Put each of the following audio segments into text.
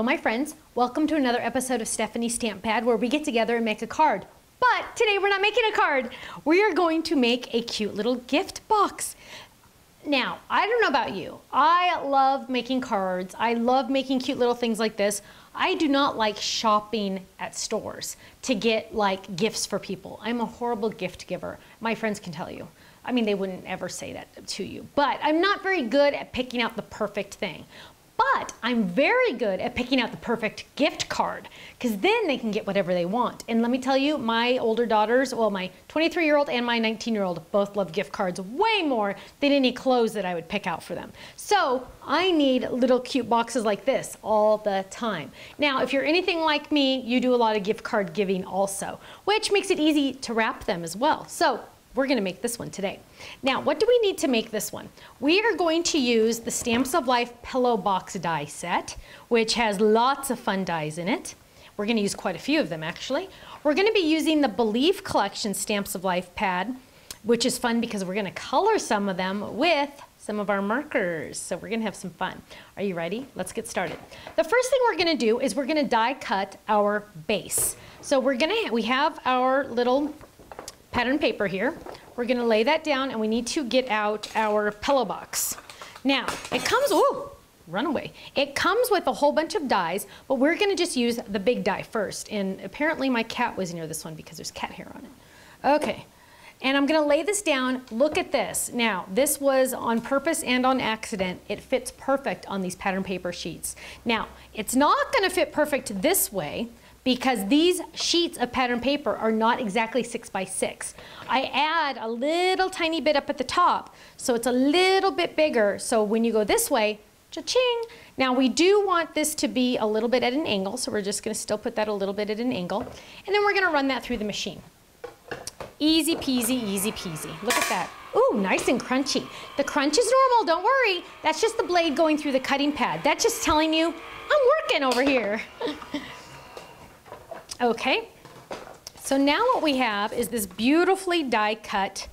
Hello my friends, welcome to another episode of Stephanie's Stamp Pad where we get together and make a card. But today we're not making a card. We are going to make a cute little gift box. Now, I don't know about you. I love making cards. I love making cute little things like this. I do not like shopping at stores to get like gifts for people. I'm a horrible gift giver. My friends can tell you. I mean, they wouldn't ever say that to you, but I'm not very good at picking out the perfect thing. But I'm very good at picking out the perfect gift card because then they can get whatever they want. And let me tell you, my older daughters, well, my 23-year-old and my 19-year-old both love gift cards way more than any clothes that I would pick out for them. So I need little cute boxes like this all the time. Now, if you're anything like me, you do a lot of gift card giving also, which makes it easy to wrap them as well. So we're going to make this one today. Now, what do we need to make this one? We are going to use the Stamps of Life Pillow Box die set, which has lots of fun dies in it. We're going to use quite a few of them, actually. We're going to be using the Believe Collection Stamps of Life pad, which is fun because we're going to color some of them with some of our markers. So we're going to have some fun. Are you ready? Let's get started. The first thing we're going to do is we're going to die cut our base. So we have our little pattern paper here. We're going to lay that down and we need to get out our pillow box. Now, it comes, ooh, run away. It comes with a whole bunch of dies, but we're going to just use the big die first. And apparently my cat was near this one because there's cat hair on it. Okay, and I'm going to lay this down. Look at this. Now, this was on purpose and on accident. It fits perfect on these pattern paper sheets. Now, it's not going to fit perfect this way, because these sheets of pattern paper are not exactly 6 by 6. I add a little tiny bit up at the top, so it's a little bit bigger. So when you go this way, cha-ching. Now we do want this to be a little bit at an angle, so we're just gonna still put that a little bit at an angle. And then we're gonna run that through the machine. Easy peasy, easy peasy. Look at that. Ooh, nice and crunchy. The crunch is normal, don't worry. That's just the blade going through the cutting pad. That's just telling you, I'm working over here. Okay, so now what we have is this beautifully die cut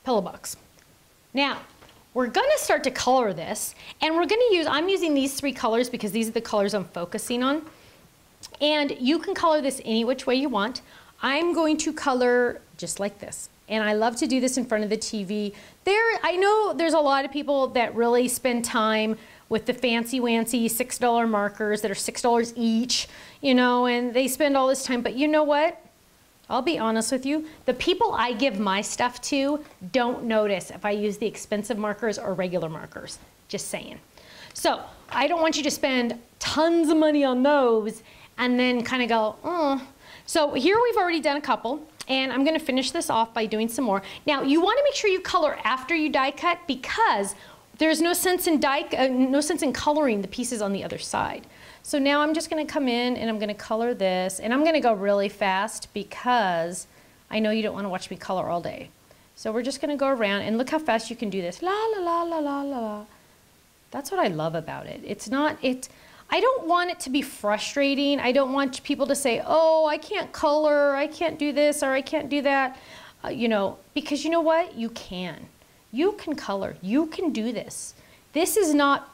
pillow box. Now, we're gonna start to color this, and we're gonna I'm using these 3 colors because these are the colors I'm focusing on. And you can color this any which way you want. I'm going to color just like this. And I love to do this in front of the TV. I know there's a lot of people that really spend time with the fancy-wancy $6 markers that are $6 each, you know, and they spend all this time. But you know what? I'll be honest with you. The people I give my stuff to don't notice if I use the expensive markers or regular markers. Just saying. So I don't want you to spend tons of money on those and then kind of go, oh. So here we've already done a couple. And I'm going to finish this off by doing some more. Now, you want to make sure you color after you die cut because there's no sense in coloring the pieces on the other side. So now I'm just going to come in and I'm going to color this. And I'm going to go really fast because I know you don't want to watch me color all day. So we're just going to go around and look how fast you can do this. La, la, la, la, la, la, la. That's what I love about it. I don't want it to be frustrating. I don't want people to say, oh, I can't color, I can't do this, or I can't do that, you know, because you know what? You can. You can color. You can do this. This is not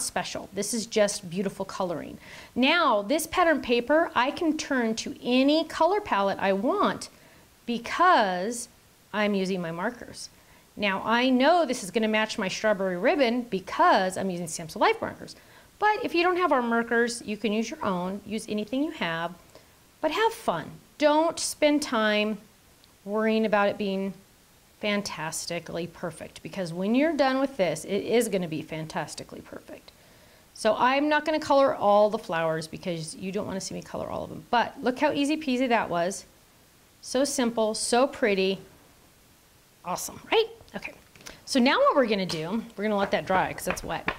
special. This is just beautiful coloring. Now, this pattern paper, I can turn to any color palette I want because I'm using my markers. Now, I know this is going to match my strawberry ribbon because I'm using Stamps of Life markers. But if you don't have our markers, you can use your own, use anything you have, but have fun. Don't spend time worrying about it being fantastically perfect because when you're done with this, it is going to be fantastically perfect. So I'm not going to color all the flowers because you don't want to see me color all of them. But look how easy peasy that was. So simple, so pretty. Awesome, right? Okay. So now what we're going to do, we're going to let that dry because that's wet.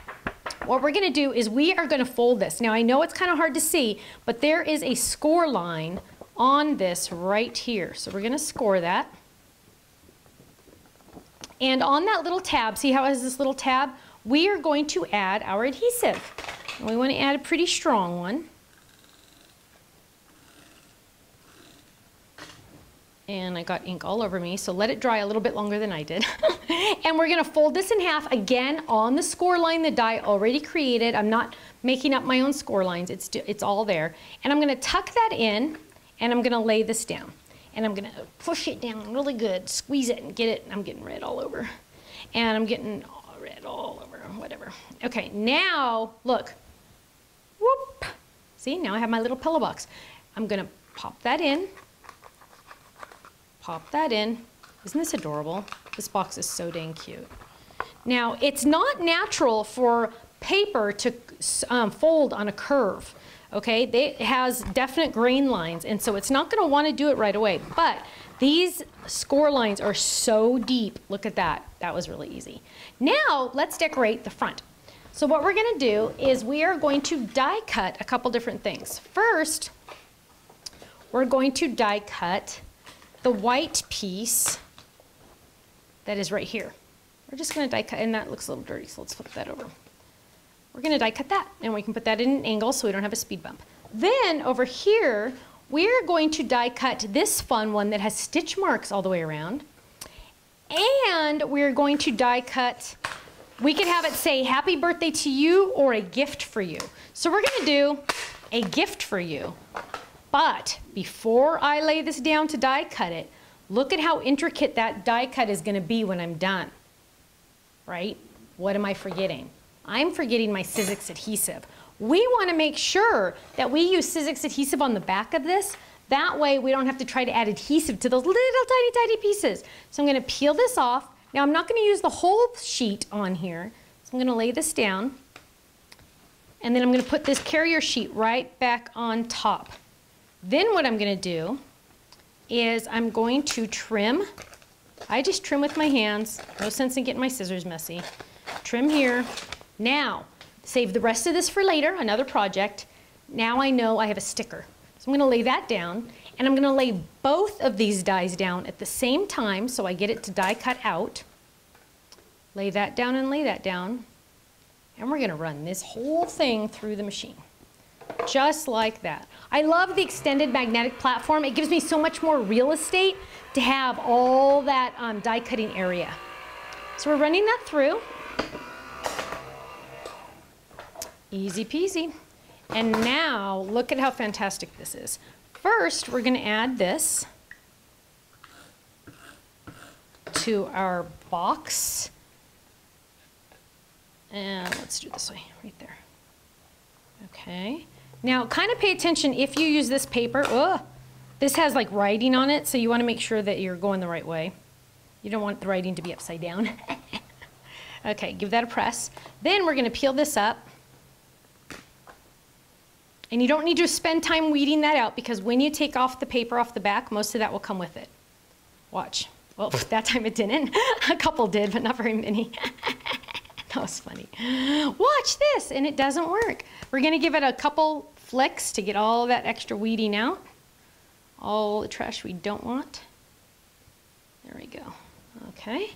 What we're going to do is we are going to fold this. Now I know it's kind of hard to see, but there is a score line on this right here. So we're going to score that. And on that little tab, see how it has this little tab? We are going to add our adhesive. And we want to add a pretty strong one. And I got ink all over me, so let it dry a little bit longer than I did. And we're gonna fold this in half again on the score line the die already created. I'm not making up my own score lines, it's all there. And I'm gonna tuck that in, and I'm gonna lay this down. And I'm gonna push it down really good, squeeze it and get it. I'm getting red all over. And I'm getting red all over, whatever. Okay, now, look. Whoop. See, now I have my little pillow box. I'm gonna pop that in. Pop that in. Isn't this adorable? This box is so dang cute. Now, it's not natural for paper to fold on a curve, okay? It has definite grain lines, and so it's not gonna wanna do it right away, but these score lines are so deep. Look at that. That was really easy. Now, let's decorate the front. So what we're gonna do is we are going to die cut a couple different things. First, we're going to die cut the white piece that is right here. We're just gonna die cut, and that looks a little dirty, so let's flip that over. We're gonna die cut that, and we can put that in an angle so we don't have a speed bump. Then over here, we're going to die cut this fun one that has stitch marks all the way around. And we're going to die cut, we could have it say happy birthday to you or a gift for you. So we're gonna do a gift for you. But before I lay this down to die cut it, look at how intricate that die cut is gonna be when I'm done, right? What am I forgetting? I'm forgetting my Sizzix adhesive. We wanna make sure that we use Sizzix adhesive on the back of this. That way we don't have to try to add adhesive to those little tiny, tiny pieces. So I'm gonna peel this off. Now I'm not gonna use the whole sheet on here. So I'm gonna lay this down. And then I'm gonna put this carrier sheet right back on top. Then what I'm gonna do is I'm going to trim. I just trim with my hands. No sense in getting my scissors messy. Trim here. Now, save the rest of this for later, another project. Now I know I have a sticker. So I'm gonna lay that down, and I'm gonna lay both of these dies down at the same time so I get it to die cut out. Lay that down and lay that down. And we're gonna run this whole thing through the machine. Just like that. I love the extended magnetic platform. It gives me so much more real estate to have all that die cutting area. So we're running that through. Easy peasy. And now look at how fantastic this is. First, we're gonna add this to our box. And let's do it this way, right there. Okay. Now, kind of pay attention if you use this paper. Ugh, this has like writing on it, so you want to make sure that you're going the right way. You don't want the writing to be upside down. Okay, give that a press. Then we're going to peel this up. And you don't need to spend time weeding that out because when you take off the paper off the back, most of that will come with it. Watch. Well, that time it didn't. A couple did, but not very many. That was funny. Watch this, and it doesn't work. We're gonna give it a couple flicks to get all that extra weeding out. All the trash we don't want. There we go. Okay.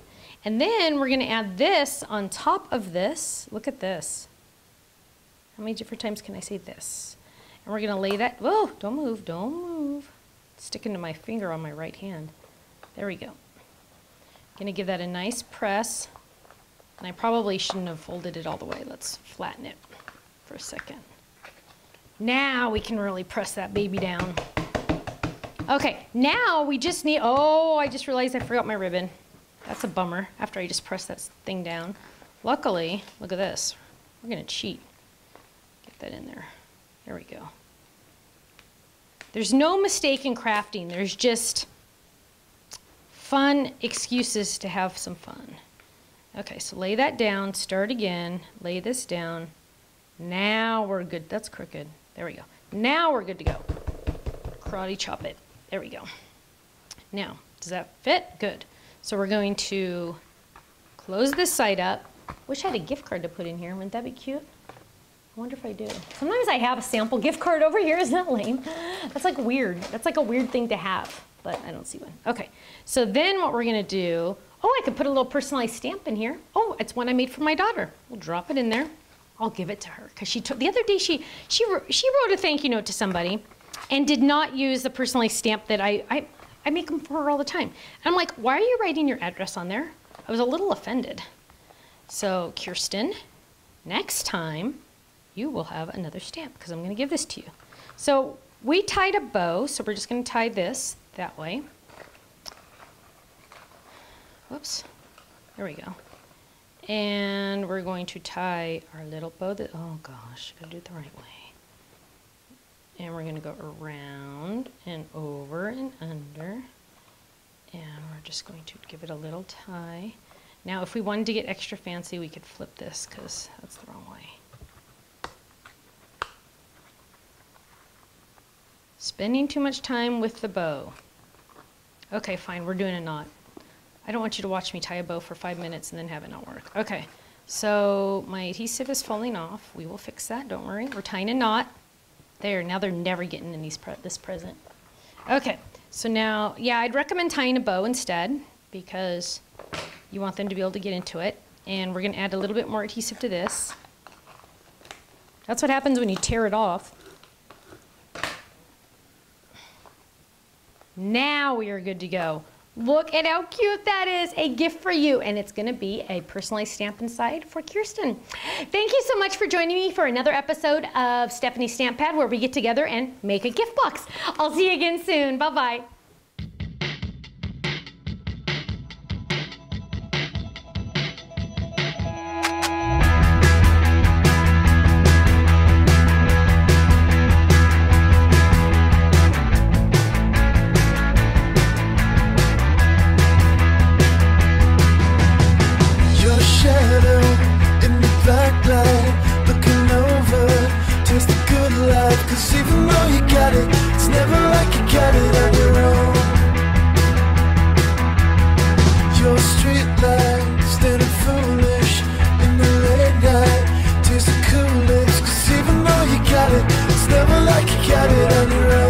And then we're gonna add this on top of this. Look at this. How many different times can I say this? And we're gonna lay that, whoa, don't move, don't move. It's sticking to my finger on my right hand. There we go. Gonna give that a nice press. And I probably shouldn't have folded it all the way. Let's flatten it for a second. Now we can really press that baby down. Okay, now we just need, oh, I just realized I forgot my ribbon. That's a bummer after I just pressed that thing down. Luckily, look at this. We're gonna cheat. Get that in there. There we go. There's no mistake in crafting. There's just fun excuses to have some fun. Okay, so lay that down, start again, lay this down. Now we're good. That's crooked. There we go. Now we're good to go. Karate chop it. There we go. Now, does that fit? Good. So we're going to close this side up. Wish I had a gift card to put in here. Wouldn't that be cute? I wonder if I do. Sometimes I have a sample gift card over here. Isn't that lame? That's like weird. That's like a weird thing to have, but I don't see one. Okay, so then what we're gonna do, oh, I could put a little personalized stamp in here. Oh, it's one I made for my daughter. We'll drop it in there. I'll give it to her because she took, the other day she wrote a thank you note to somebody and did not use the personalized stamp that I I make them for her all the time. And I'm like, why are you writing your address on there? I was a little offended. So Kirsten, next time you will have another stamp because I'm going to give this to you. So we tied a bow, so we're just going to tie this that way. Whoops. There we go. And we're going to tie our little bow that, oh gosh, gotta do it the right way. And we're gonna go around and over and under. And we're just going to give it a little tie. Now, if we wanted to get extra fancy, we could flip this because that's the wrong way. Spending too much time with the bow. Okay, fine, we're doing a knot. I don't want you to watch me tie a bow for 5 minutes and then have it not work. Okay, so my adhesive is falling off. We will fix that, don't worry. We're tying a knot. There, now they're never getting in this present. Okay, so now, yeah, I'd recommend tying a bow instead because you want them to be able to get into it. And we're gonna add a little bit more adhesive to this. That's what happens when you tear it off. Now we are good to go. Look at how cute that is. A gift for you. And it's going to be a personalized stamp inside for Kirsten. Thank you so much for joining me for another episode of Stephanie's Stamp Pad where we get together and make a gift box. I'll see you again soon. Bye-bye. Taste the good life, 'cause even though you got it, it's never like you got it on your own.